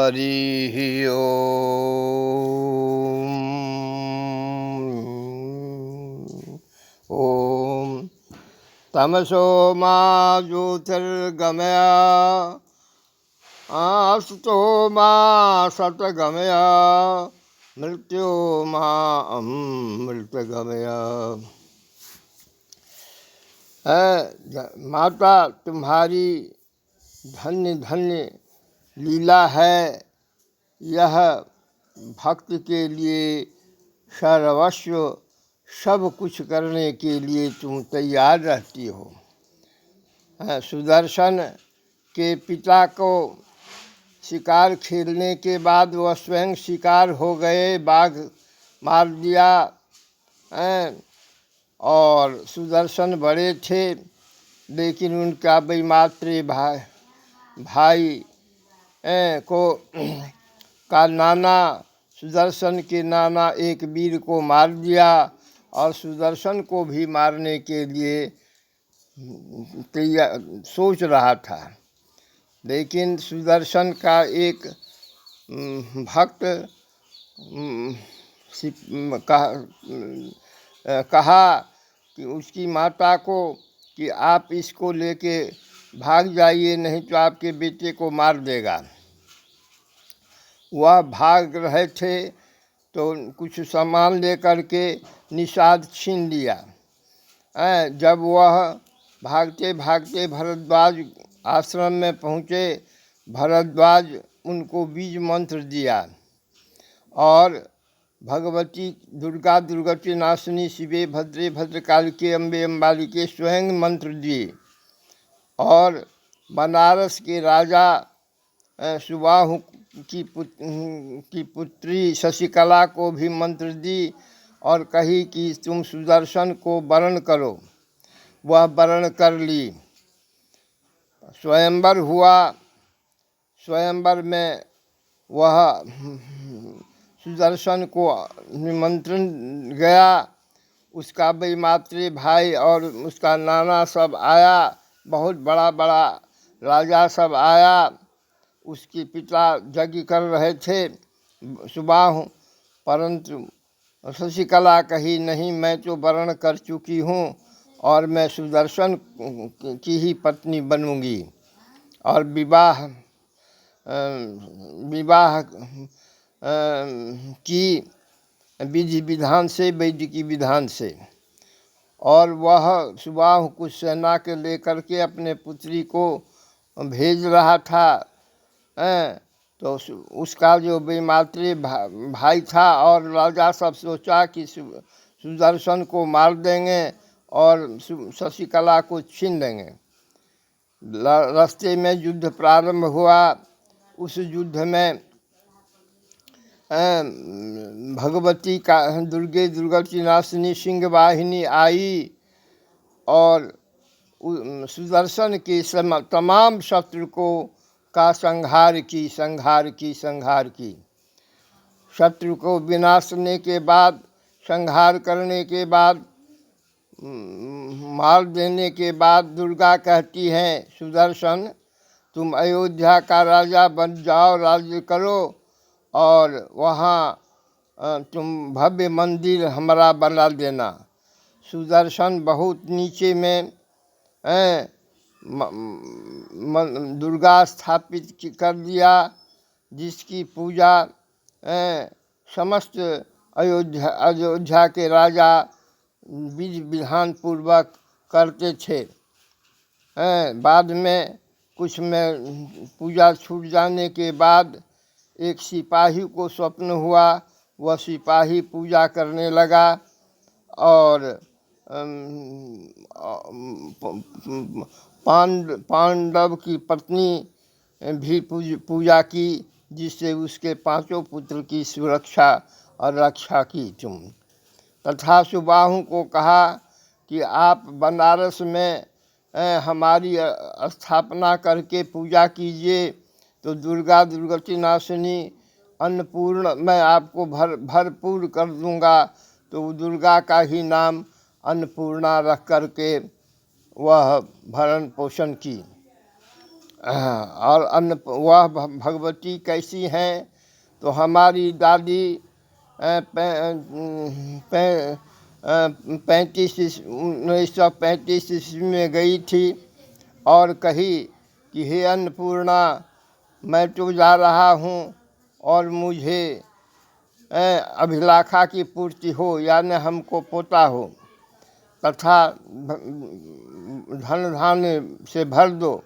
हरि ओम। ओम तमसो मा ज्योतिर्गमय आसतो मा सतगमय मृत्यो मा अमृतगमय। माता तुम्हारी धन्य धन्य लीला है। यह भक्त के लिए सर्वस्व सब कुछ करने के लिए तुम तैयार रहती हो। सुदर्शन के पिता को शिकार खेलने के बाद वह स्वयं शिकार हो गए, बाघ मार दिया। और सुदर्शन बड़े थे, लेकिन उनका वैमात्र भाई को का नाना, सुदर्शन के नाना एक वीर को मार दिया और सुदर्शन को भी मारने के लिए सोच रहा था। लेकिन सुदर्शन का एक भक्त कहा कि उसकी माता को कि आप इसको लेके भाग जाइए, नहीं तो आपके बेटे को मार देगा। वह भाग रहे थे तो कुछ सामान लेकर के निषाद छीन लिया। जब वह भागते भागते भरद्वाज आश्रम में पहुँचे, भरद्वाज उनको बीज मंत्र दिया और भगवती दुर्गा दुर्गति नाशिनी शिवे भद्रे भद्रकालिके अम्बे अम्बालिके स्वयं मंत्र दिए। और बनारस के राजा सुबाहु की पुत्री शशिकला को भी मंत्र दी और कही कि तुम सुदर्शन को वरण करो। वह वरण कर ली। स्वयंवर हुआ। स्वयंवर में वह सुदर्शन को निमंत्रण गया। उसका वैमात्र भाई और उसका नाना सब आया, बहुत बड़ा बड़ा राजा सब आया। उसके पिता यज्ञ कर रहे थे सुबाहु, परंतु शशिकला कही नहीं, मैं तो वरण कर चुकी हूँ और मैं सुदर्शन की ही पत्नी बनूंगी। और विवाह की विधि विधान से, वैदिकी विधान से। और वह सुबाहु कुछ सेना के लेकर के अपने पुत्री को भेज रहा था। तो उसका जो वैमात्र भाई था और राजा सब सोचा कि सुदर्शन को मार देंगे और शशिकला को छीन लेंगे। रास्ते में युद्ध प्रारंभ हुआ। उस युद्ध में भगवती का दुर्गे दुर्गति नाशिनी सिंह वाहिनी आई और सुदर्शन के तमाम शत्रु को का संहार की। शत्रु को विनाशने के बाद, संहार करने के बाद, मार देने के बाद दुर्गा कहती हैं, सुदर्शन तुम अयोध्या का राजा बन जाओ, राज्य करो और वहाँ तुम भव्य मंदिर हमारा बना देना। सुदर्शन बहुत नीचे में दुर्गा स्थापित कर दिया, जिसकी पूजा समस्त अयोध्या के राजा विधि विधान पूर्वक करते थे। बाद में कुछ में पूजा छूट जाने के बाद एक सिपाही को स्वप्न हुआ। वह सिपाही पूजा करने लगा और पांडव की पत्नी भी पूजा की, जिससे उसके पांचों पुत्र की सुरक्षा और रक्षा की तुम। तथा सुबाहु को कहा कि आप बनारस में हमारी स्थापना करके पूजा कीजिए, तो दुर्गा दुर्गति नाशिनी अन्नपूर्ण मैं आपको भरपूर कर दूंगा। तो दुर्गा का ही नाम अन्नपूर्णा रख करके वह भरण पोषण की। और अन्न वह भगवती कैसी हैं, तो हमारी दादी 1935 ईस्वी में गई थी और कही कि हे अन्नपूर्णा, मैं तो जा रहा हूँ और मुझे अभिलाषा की पूर्ति हो, यानी हमको पोता हो, तथा धन धान्य से भर दो।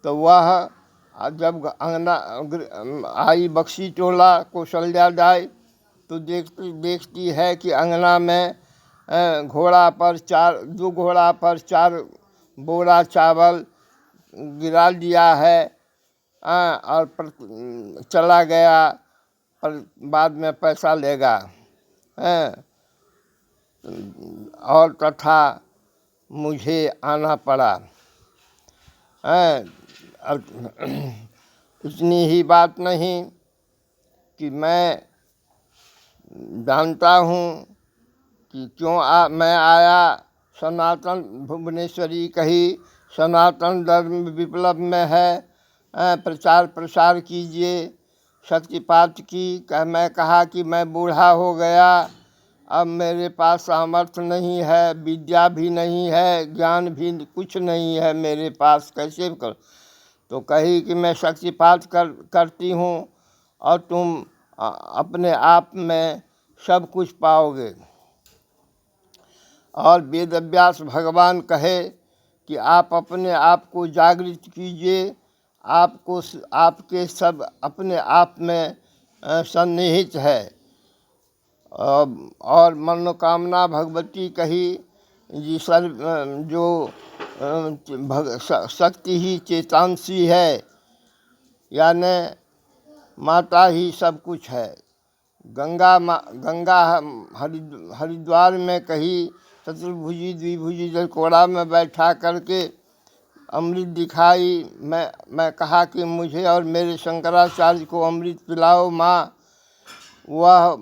तो वह जब अंगना आई बक्सी टोला कौशल्या दाई, तो देखती है कि अंगना में घोड़ा पर दो घोड़ा पर 4 बोरा चावल गिरा दिया है और चला गया, पर बाद में पैसा लेगा। और तथा मुझे आना पड़ा। अब इतनी ही बात नहीं कि मैं जानता हूँ कि क्यों मैं आया। सनातन भुवनेश्वरी कही सनातन धर्म विप्लव में है, प्रचार प्रसार कीजिए। शक्तिपात की मैं कहा कि मैं बूढ़ा हो गया, अब मेरे पास सामर्थ्य नहीं है, विद्या भी नहीं है, ज्ञान भी कुछ नहीं है मेरे पास, कैसे कर। तो कही कि मैं शक्तिपात करती हूँ और तुम अपने आप में सब कुछ पाओगे। और वेदव्यास भगवान कहे कि आप अपने आप को जागृत कीजिए, आपको आपके सब अपने आप में सन्निहित है। और मनोकामना भगवती कही जी जो शक्ति ही चेतांशी है, यानी माता ही सब कुछ है। गंगा हरिद्वार में कही चतुर्भुजी द्विभुजी जल कोड़ा में बैठा करके अमृत दिखाई। मैं कहा कि मुझे और मेरे शंकराचार्य को अमृत पिलाओ माँ। वह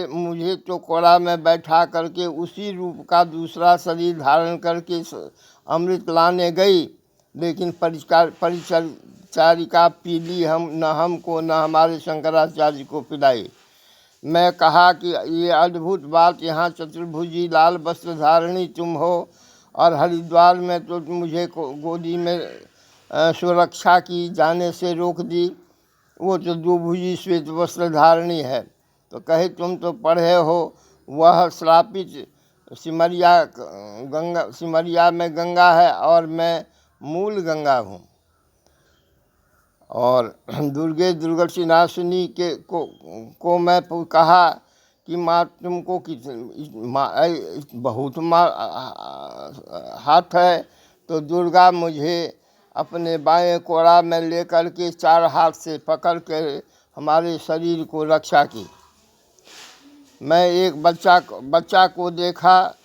मुझे तो कोड़ा में बैठा करके उसी रूप का दूसरा शरीर धारण करके अमृत लाने गई, लेकिन परिचारिका पीली, न हमको न हमारे शंकराचार्य को पिलाई। मैं कहा कि ये अद्भुत बात, यहाँ चतुर्भुजी लाल वस्त्र धारणी तुम हो और हरिद्वार में तो मुझे गोदी में सुरक्षा की जाने से रोक दी, वो तो द्विभुजी श्वेत वस्त्र धारणी है। तो कहे तुम तो पढ़े हो, वह श्रापित सिमरिया में गंगा है और मैं मूल गंगा हूँ। और दुर्गति नाशिनी को मैं कहा कि माँ तुमको बहुत हाथ है, तो दुर्गा मुझे अपने बाएं कोड़ा में लेकर के 4 हाथ से पकड़ के हमारे शरीर को रक्षा की। मैं एक बच्चा को देखा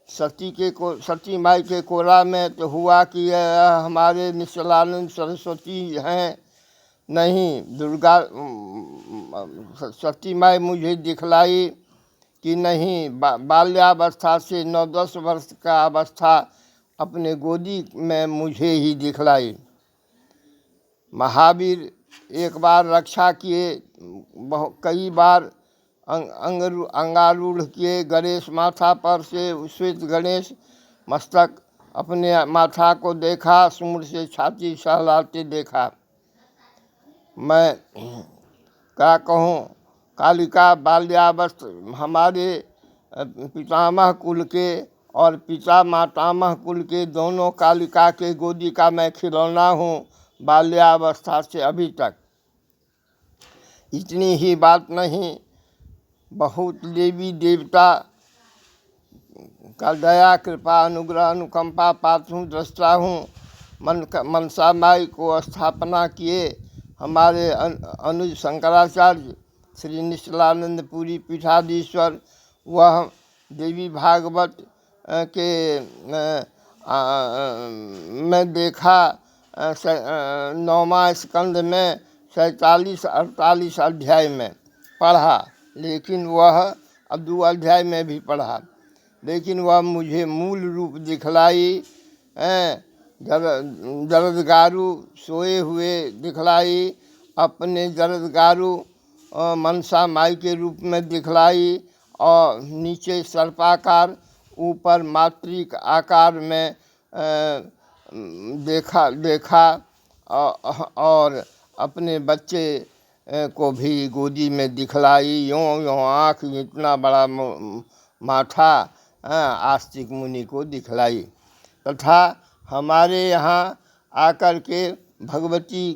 सती माई के कोरा में, तो हुआ कि हमारे निश्चलानंद सरस्वती हैं। नहीं, दुर्गा सती माई मुझे दिखलाई कि नहीं, बाल्यावस्था से 9-10 वर्ष का अवस्था अपने गोदी में मुझे ही दिखलाई। महावीर एक बार रक्षा किए, कई बार अंगारूढ़ किए। गणेश माथा पर से श्वेत गणेश मस्तक अपने माथा को देखा, सूंड से छाती सहलाते देखा। मैं क्या कहूँ, कालिका बाल्यावस्था हमारे पितामह कुल के और पिता मातामह कुल के दोनों कालिका के गोदी का मैं खिलौना हूँ, बाल्यावस्था से अभी तक। इतनी ही बात नहीं, बहुत देवी देवता का दया कृपा अनुग्रह अनुकंपा पात्र हूँ, दृष्टा हूँ। मनसा माई को स्थापना किए हमारे अनुज शंकराचार्य श्री निश्चलानंद पुरी पीठाधीश्वर। वह देवी भागवत के मैं देखा 9वां स्कंद में 47-48 अध्याय में पढ़ा, लेकिन वह अब 2 अध्याय में भी पढ़ा, लेकिन वह मुझे मूल रूप दिखलाई। जरदगारू सोए हुए दिखलाई, अपने जरदगारू मनसा माई के रूप में दिखलाई, और नीचे सर्पाकार ऊपर मातृक आकार में देखा और अपने बच्चे को भी गोदी में दिखलाई। यों यों आँख इतना बड़ा माथा आस्तिक मुनि को दिखलाई, तथा हमारे यहाँ आकर के भगवती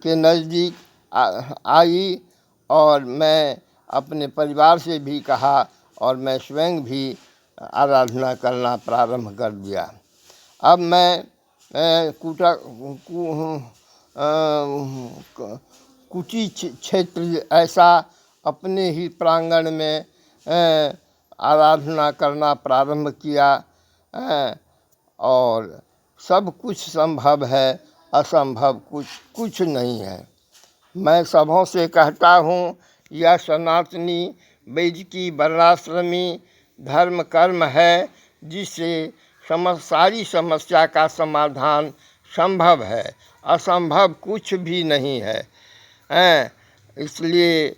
के नज़दीक आई, और मैं अपने परिवार से भी कहा और मैं स्वयं भी आराधना करना प्रारंभ कर दिया। अब मैं कुटी क्षेत्र ऐसा अपने ही प्रांगण में आराधना करना प्रारंभ किया, और सब कुछ संभव है, असंभव कुछ नहीं है। मैं सबों से कहता हूँ, यह सनातनी वैदिकी वर्णाश्रमी धर्म कर्म है, जिससे सारी समस्या का समाधान संभव है, असंभव कुछ भी नहीं है। इसलिए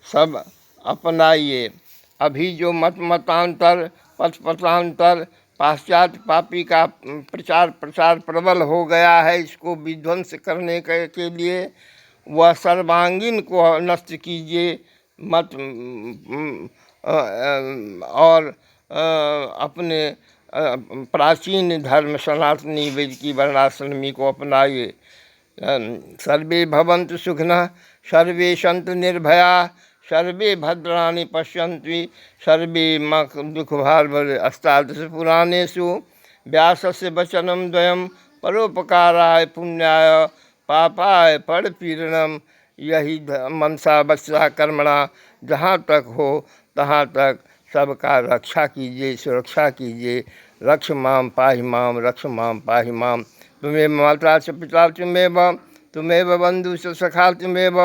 सब अपनाइए। अभी जो मतांतर पथांतर पाश्चात्य पापी का प्रचार प्रबल हो गया है, इसको विध्वंस करने के लिए वह सर्वांगीण को नष्ट कीजिए मत, और अपने प्राचीन धर्म सनातनी वैदिकी वर्णाश्रमी को अपनाइए। सर्वे भवन्तु सुखिनः, सर्वे सन्तु निर्भयाः, सर्वे भद्राणि पश्यन्तु, सर्वे मा दुःखभाग्भवे। अष्टादश पुराणेषु व्यासस्य वचनं द्वयं, परोपकाराय पुण्याय पापाय परपीडनम। यही मनसा वचसा कर्मणा, जहाँ तक हो तहाँ तक सबका रक्षा कीजिए, सुरक्षा कीजिए। रक्ष माम पाहि माम, रक्ष माम पाहि माम। तुम्हें माता च पिता तुमेव, तुमेव बंधु च सखा तुमेव,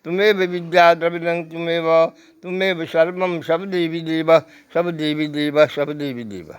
तुमेव विद्या द्रविणं तुमेव, तुमेव सर्वं सब देवी देव, सब देवी देव, सब देवी देव।